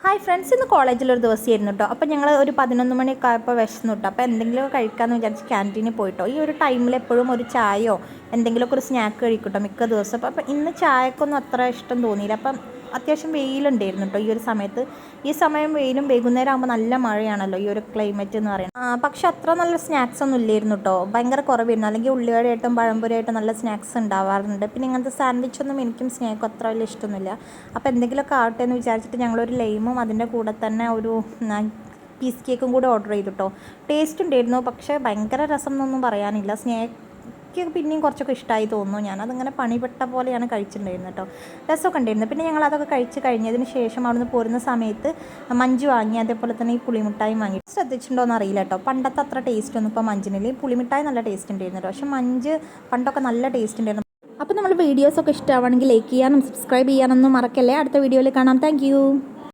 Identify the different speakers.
Speaker 1: Hi friends, ഇന്ന് കോളേജിലൊരു ദിവസമായിരുന്നു കേട്ടോ. അപ്പോൾ ഞങ്ങൾ ഒരു 11 മണിയൊക്കെ ആയപ്പോൾ വിശന്നു കേട്ടോ. അപ്പോൾ എന്തെങ്കിലുമൊക്കെ കഴിക്കാമെന്ന് വിചാരിച്ച് ക്യാൻറ്റീനിൽ പോയിട്ടോ. ഈ ഒരു ടൈമിൽ എപ്പോഴും ഒരു ചായയോ എന്തെങ്കിലുമൊക്കെ ഒരു സ്നാക്ക് കഴിക്കട്ടോ മിക്ക ദിവസം. അപ്പോൾ ഇന്ന് ചായക്കൊന്നും അത്ര ഇഷ്ടം തോന്നിയില്ല. അപ്പം അത്യാവശ്യം വെയിലുണ്ടായിരുന്നു കേട്ടോ ഈ ഒരു സമയത്ത്. ഈ സമയം വെയിലും വൈകുന്നേരം ആകുമ്പോൾ നല്ല മഴയാണല്ലോ ഈ ഒരു ക്ലൈമറ്റ് എന്ന് പറയുന്നത്. പക്ഷെ അത്ര നല്ല സ്നാക്സ് ഒന്നും ഇല്ലായിരുന്നു കേട്ടോ, ഭയങ്കര കുറവായിരുന്നു. അല്ലെങ്കിൽ ഉള്ളിവടയായിട്ടും പഴംപൊരിയായിട്ടും നല്ല സ്നാക്സ് ഉണ്ടാവാറുണ്ട്. പിന്നെ ഇങ്ങനത്തെ സാൻഡ്വിച്ചൊന്നും എനിക്കും സ്നാക്കും അത്ര വലിയ ഇഷ്ടമൊന്നുമില്ല. അപ്പോൾ എന്തെങ്കിലുമൊക്കെ ആവട്ടെ എന്ന് വിചാരിച്ചിട്ട് ഞങ്ങളൊരു ലൈമും അതിൻ്റെ കൂടെ തന്നെ ഒരു പീസ് കേക്കും കൂടെ ഓർഡർ ചെയ്തു കേട്ടോ. ടേസ്റ്റ് ഉണ്ടായിരുന്നു, പക്ഷേ ഭയങ്കര രസം എന്നൊന്നും പറയാനില്ല. സ്നാക്ക് പിന്നെയും കുറച്ചൊക്കെ ഇഷ്ടമായി തോന്നുന്നു. ഞാനതിങ്ങനെ പണിപ്പെട്ട പോലെയാണ് കഴിച്ചിട്ടുണ്ടായിരുന്നത് കേട്ടോ. രസമൊക്കെ ഉണ്ടായിരുന്നു. പിന്നെ ഞങ്ങൾ അതൊക്കെ കഴിച്ച് കഴിഞ്ഞതിന് ശേഷം അവിടുന്ന് പോരുന്ന സമയത്ത് മഞ്ച് വാങ്ങി, അതേപോലെ തന്നെ ഈ പുളിമിഠായി വാങ്ങി. ശ്രദ്ധിച്ചിട്ടുണ്ടോ എന്ന് അറിയില്ല കേട്ടോ, പണ്ടത്തെ അത്ര ടേസ്റ്റ് ഒന്നും ഇപ്പോൾ മഞ്ചിനില്ല. ഈ പുളിമിഠായി നല്ല ടേസ്റ്റ് ഉണ്ടായിരുന്നു കേട്ടോ, പക്ഷെ മഞ്ച് പണ്ടൊക്കെ നല്ല ടേസ്റ്റ് ഉണ്ടായിരുന്നു. അപ്പോൾ നമ്മൾ വീഡിയോസൊക്കെ ഇഷ്ടമാണെങ്കിൽ ലൈക്ക് ചെയ്യാനും സബ്സ്ക്രൈബ് ചെയ്യാനൊന്നും മറക്കല്ലേ. അടുത്ത വീഡിയോയിൽ കാണാം. താങ്ക്